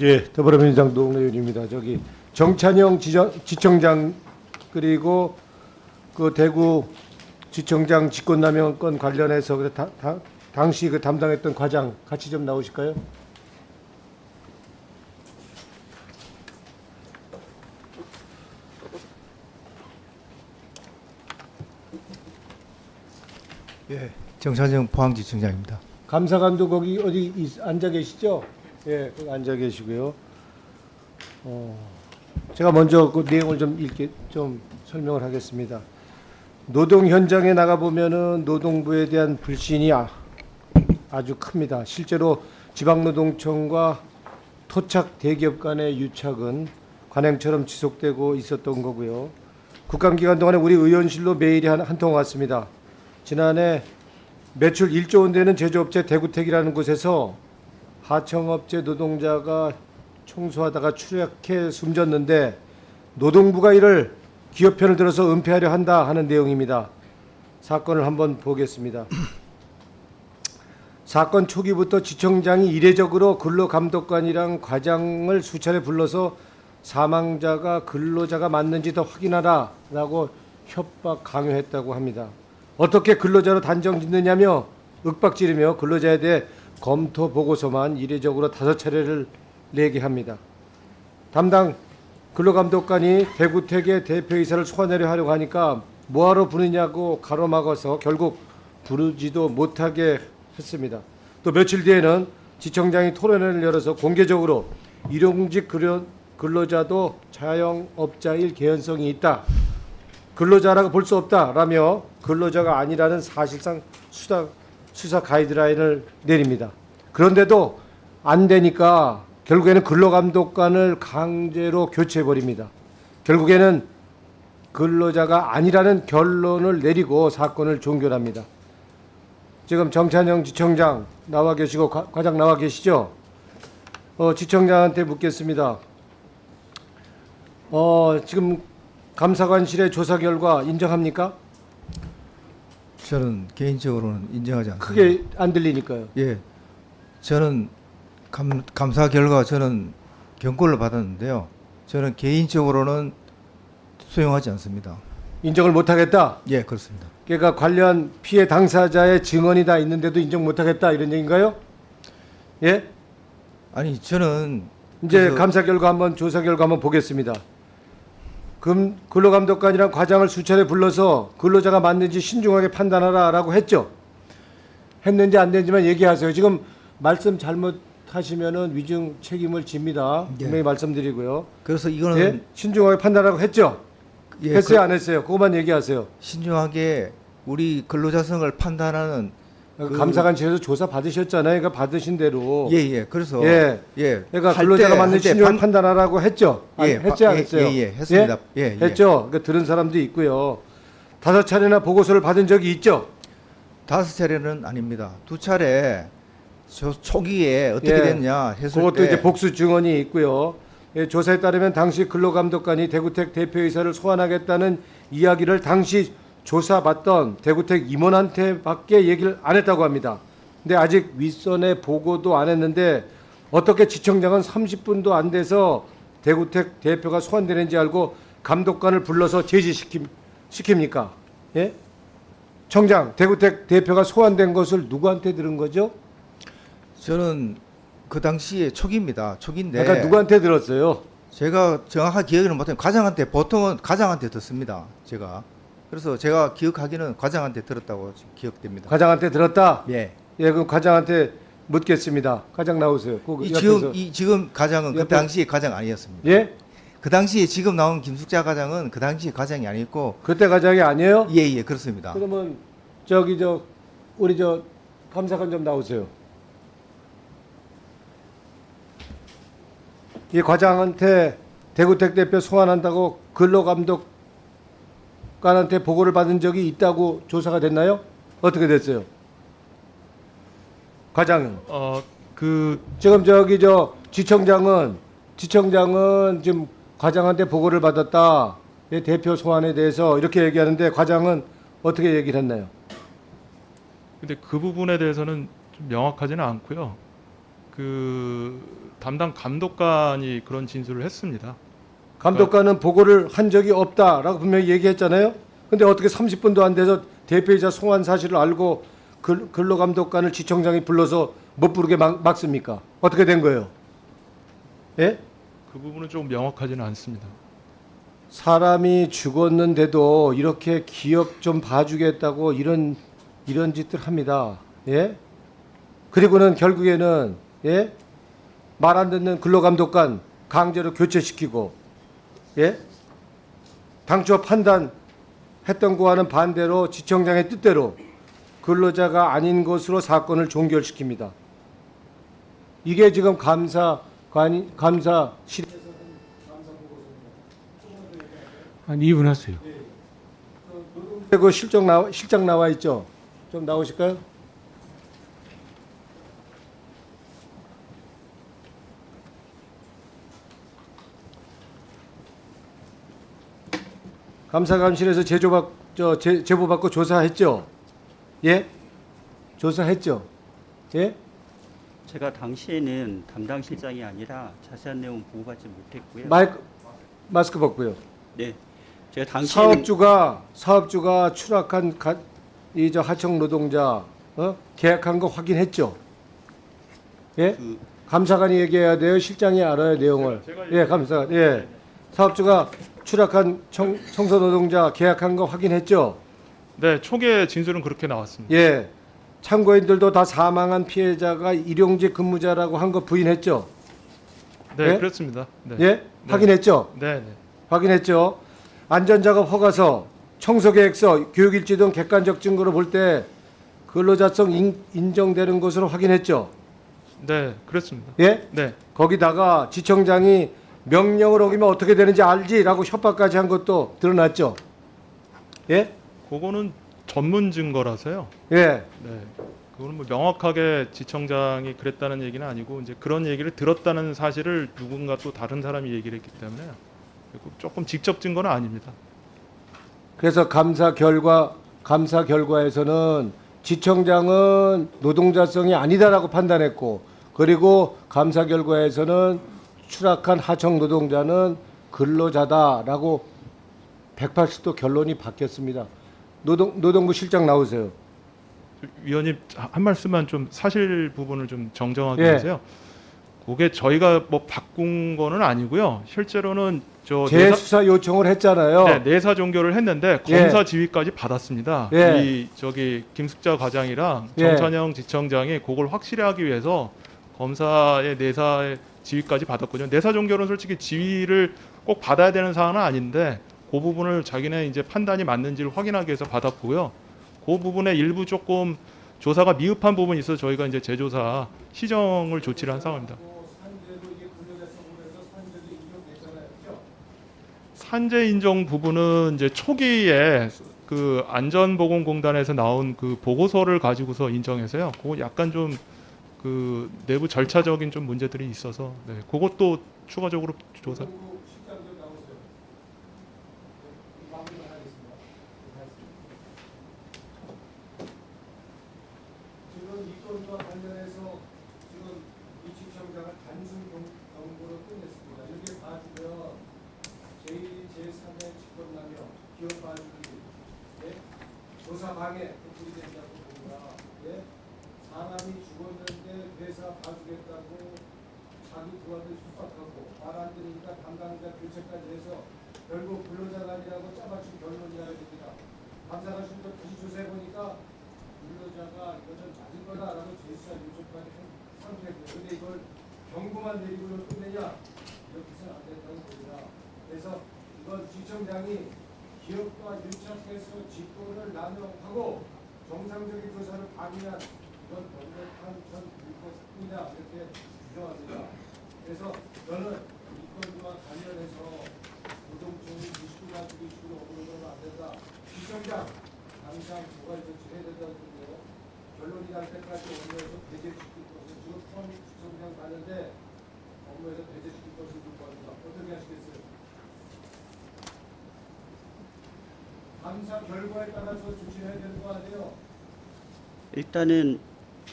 예, 더불어민주당 노웅래 의원입니다. 저기 정찬영 지청장 그리고 그 대구 지청장 직권남용 건 관련해서 당시 그 담당했던 과장 같이 좀 나오실까요? 예, 정찬영 포항지청장입니다. 감사관도 거기 어디 앉아 계시죠? 예, 거기 앉아 계시고요. 제가 먼저 그 내용을 좀 설명을 하겠습니다. 노동 현장에 나가 보면은 노동부에 대한 불신이 아주 큽니다. 실제로 지방노동청과 토착 대기업 간의 유착은 관행처럼 지속되고 있었던 거고요. 국감기간 동안에 우리 의원실로 메일이 한 통 왔습니다. 지난해 매출 1조 원 되는 제조업체 대구택이라는 곳에서 하청업체 노동자가 청소하다가 추락해 숨졌는데 노동부가 이를 기업 편을 들어서 은폐하려 한다 하는 내용입니다. 사건을 한번 보겠습니다. 사건 초기부터 지청장이 이례적으로 근로감독관이랑 과장을 수차례 불러서 사망자가 근로자가 맞는지 더 확인하라라고 협박 강요했다고 합니다. 어떻게 근로자로 단정짓느냐며 윽박지르며 근로자에 대해 검토 보고서만 이례적으로 5차례를 내게 합니다. 담당 근로감독관이 대구택의 대표이사를 소환하려 하려고 하니까 뭐하러 부르냐고 가로막아서 결국 부르지도 못하게 했습니다. 또 며칠 뒤에는 지청장이 토론회를 열어서 공개적으로 일용직 근로자도 자영업자일 개연성이 있다. 근로자라고 볼 수 없다라며 근로자가 아니라는 사실상 수사 가이드라인을 내립니다. 그런데도 안 되니까 결국에는 근로감독관을 강제로 교체해버립니다. 결국에는 근로자가 아니라는 결론을 내리고 사건을 종결합니다. 지금 정찬영 지청장 나와 계시고 과장 나와 계시죠? 지청장한테 묻겠습니다. 지금 감사관실의 조사 결과 인정합니까? 저는 개인적으로는 인정하지 않습니다. 크게 안 들리니까요. 예, 저는 감사 결과 저는 경고를 받았는데요. 저는 개인적으로는 수용하지 않습니다. 인정을 못하겠다? 예, 그렇습니다. 그러니까 관련 피해 당사자의 증언이 다 있는데도 인정 못하겠다 이런 얘기인가요? 예? 아니 저는 이제 감사 결과 한번 조사 결과 한번 보겠습니다. 근로감독관이랑 과장을 수차례 불러서 근로자가 맞는지 신중하게 판단하라라고 했죠. 했는지 안 됐는지만 얘기하세요. 지금 말씀 잘못하시면은 위증 책임을 집니다. 예. 분명히 말씀드리고요. 그래서 이거는 예? 신중하게 판단하라고 했죠. 예, 했어요, 안 했어요? 그것만 얘기하세요. 신중하게 우리 근로자성을 판단하는 감사관실에서 조사 받으셨잖아요. 그러니까 받으신 대로. 예, 그래서 예. 예, 그러니까 할 근로자가 때- 맞는 할때 신중하게 판- 판단하라고 했죠. 예, 했죠, 안 했어요? 했습니다. 예, 예. 했죠. 그러니까 들은 사람도 있고요. 5차례나 보고서를 받은 적이 있죠. 5차례는 아닙니다. 2차례 초기에 어떻게 예. 됐냐 했을 그것도 때 이제 복수 증언이 있고요. 예, 조사에 따르면 당시 근로감독관이 대구택 대표이사를 소환하겠다는 이야기를 당시 조사받던 대구택 임원한테밖에 얘기를 안 했다고 합니다. 근데 아직 윗선에 보고도 안 했는데 어떻게 지청장은 30분도 안 돼서 대구택 대표가 소환되는지 알고 감독관을 불러서 제지시킵니까? 예? 청장, 대구택 대표가 소환된 것을 누구한테 들은 거죠? 저는 그 당시에 초기입니다. 초기인데 그러니까 누구한테 들었어요? 제가 정확하게 기억을 못해요. 과장한테 보통은 과장한테 듣습니다. 제가 그래서 제가 기억하기는 과장한테 들었다고 기억됩니다. 과장한테 들었다? 예. 예, 그럼 과장한테 묻겠습니다. 과장 나오세요. 지금 과장은 그 옆에- 당시에 과장 아니었습니다. 예? 그 당시에 지금 나온 김숙자 과장은 그 당시에 과장이 아니었고 그때 과장이 아니에요? 예, 그렇습니다. 그러면 우리 감사관 좀 나오세요. 이 과장한테 대구택 대표 소환한다고 근로감독관한테 보고를 받은 적이 있다고 조사가 됐나요? 어떻게 됐어요? 과장은? 지금 지청장은 지금 과장한테 보고를 받았다. 대표 소환에 대해서 이렇게 얘기하는데 과장은 어떻게 얘기를 했나요? 근데 그 부분에 대해서는 좀 명확하지는 않고요. 그 담당 감독관이 그런 진술을 했습니다. 감독관은 보고를 한 적이 없다라고 분명히 얘기했잖아요. 근데 어떻게 30분도 안 돼서 대표이사 송환 사실을 알고 근로감독관을 지청장이 불러서 못 부르게 막습니까? 어떻게 된 거예요? 예? 그 부분은 좀 명확하지는 않습니다. 사람이 죽었는데도 이렇게 기업 좀 봐주겠다고 이런 짓들 합니다. 예? 그리고는 결국에는 예? 말 안 듣는 근로감독관 강제로 교체시키고 예? 당초 판단했던 거와는 반대로 지청장의 뜻대로 근로자가 아닌 것으로 사건을 종결시킵니다. 이게 지금 감사실에서 한 2분 하세요. 그 실적 나와 있죠. 좀 나오실까요? 감사관실에서 제보 받고 조사했죠. 예? 조사했죠. 예? 제가 당시에는 담당 실장이 아니라 자세한 내용 보고받지 못했고요. 마스크 벗고요. 네, 제가 당시에는 사업주가 추락한 이 하청 노동자 계약한 거 확인했죠. 예? 그 감사관이 얘기해야 돼요. 실장이 알아야 내용을. 예, 감사관. 예. 사업주가 추락한 청소 노동자 계약한 거 확인했죠. 네, 초기에 진술은 그렇게 나왔습니다. 예. 참고인들도 다 사망한 피해자가 일용직 근무자라고 한 거 부인했죠. 네, 예? 그렇습니다. 네. 예? 확인했죠. 네, 네. 확인했죠. 안전작업 허가서, 청소계획서, 교육일지 등 객관적 증거로 볼 때 근로자성 인정되는 것으로 확인했죠. 네, 그렇습니다. 예? 네. 거기다가 지청장이 명령을 어기면 어떻게 되는지 알지라고 협박까지 한 것도 드러났죠. 예? 그거는 전문 증거라서요. 예. 네. 그거는 뭐 명확하게 지청장이 그랬다는 얘기는 아니고 이제 그런 얘기를 들었다는 사실을 누군가 또 다른 사람이 얘기를 했기 때문에 조금 직접 증거는 아닙니다. 그래서 감사 결과에서는 지청장은 노동자성이 아니다라고 판단했고, 그리고 감사 결과에서는 추락한 하청 노동자는 근로자다라고 180도 결론이 바뀌었습니다. 노동부 실장 나오세요. 위원님 한 말씀만 좀 사실 부분을 좀 정정하게 예. 해주세요. 그게 저희가 뭐 바꾼 거는 아니고요. 실제로는 재수사 요청을 했잖아요. 네, 내사 종결을 했는데 예. 검사 지휘까지 받았습니다. 예. 이 김숙자 과장이랑 예. 정찬영 지청장이 그걸 확실하게 위해서 검사의 내사의 지휘까지 받았거든요. 내사 종결은 솔직히 지휘를 꼭 받아야 되는 사안은 아닌데 그 부분을 자기네 이제 판단이 맞는지를 확인하기 위해서 받았고요. 그 부분에 일부 조금 조사가 미흡한 부분이 있어서 저희가 이제 재조사 시정을 조치를 한 상황입니다. 산재 인정 부분은 이제 초기에 그 안전보건공단에서 나온 그 보고서를 가지고서 인정해서요. 그거 약간 좀 그 내부 절차적인 좀 문제들이 있어서 네, 그것도 추가적으로 조사. 지금 이 건과 관련해서 지금 이 지청장을 단순 경고로 끝냈습니다. 이렇게 봐주면 제1, 제3의 직권남용, 기업 봐주기, 예? 조사 방해, 그렇게 된다고 봅니다. 예? 사람이 죽었는데 회사 봐주겠다고 자기 부하들 협박하고 말 안 들으니까 담당자 교체까지 해서 결국 근로자가 아니라고 짜맞춘 결론이라고 됩니다. 감사관실도 다시 조사해 보니까 근로자가 이거 좀 맞은 거다라고 제수사 요청까지 한 상태고요. 근데 이걸 경고만 내리고 끝내냐? 이렇게서는 안 된다고 봅니다. 그래서 이건 지청장이 기업과 유착해서 직권을 남용하고 정상적인 조사를 방해한 이건 명백한 전 불법입니다. 이렇게 주장합니다. 그래서 저는 이 건과 관련해서 노동청이 이슈 가지고 이슈로 오르면 안 된다. 지청장 당장 고발 조치해야 된다고 보고요. 결론이 날 때까지 업무에서 배제시킬 것을 지금 처음 지청장 가는데 업무에서 배제시킬 것을 요구합니다. 어떻게 하시겠어요? 감사 결과에 따라서 조치해야 되는 거 아니에요? 일단은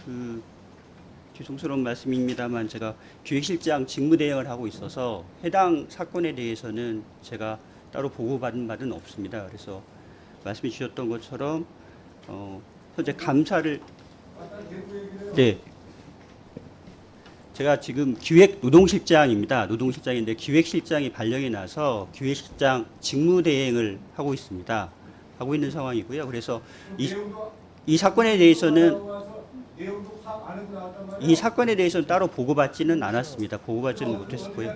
그 죄송스러운 말씀입니다만 제가 기획실장 직무대행을 하고 있어서 해당 사건에 대해서는 제가 따로 보고받은 바는 없습니다. 그래서 말씀해 주셨던 것처럼 현재 감사를 네. 제가 지금 기획노동실장입니다. 노동실장인데 기획실장이 발령이 나서 기획실장 직무대행을 하고 있습니다. 하고 있는 상황이고요. 그래서 이 사건에 대해서는 따로 보고받지는 않았습니다. 보고받지는 못했고요.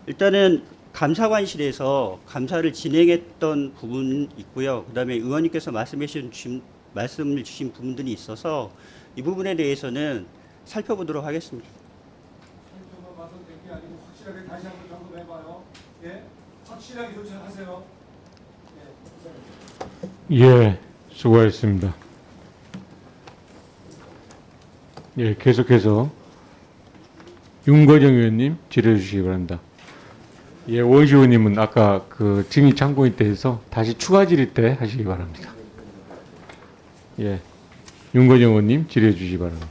일단은 감사관실에서 감사를 진행했던 부분이 있고요. 그다음에 의원님께서 말씀을 주신 부분들이 있어서 이 부분에 대해서는 살펴보도록 하겠습니다. 살펴만 봐서 될 게 아니고 확실하게 다시 한번 점검해봐요. 예, 확실하게 조치하세요. 예, 수고하셨습니다. 예, 계속해서 윤거정 의원님 질의해 주시기 바랍니다. 예, 원시 의원님은 아까 그 증인 참고인 때 해서 다시 추가 질의 때 하시기 바랍니다. 예, 윤거정 의원님 질의해 주시기 바랍니다.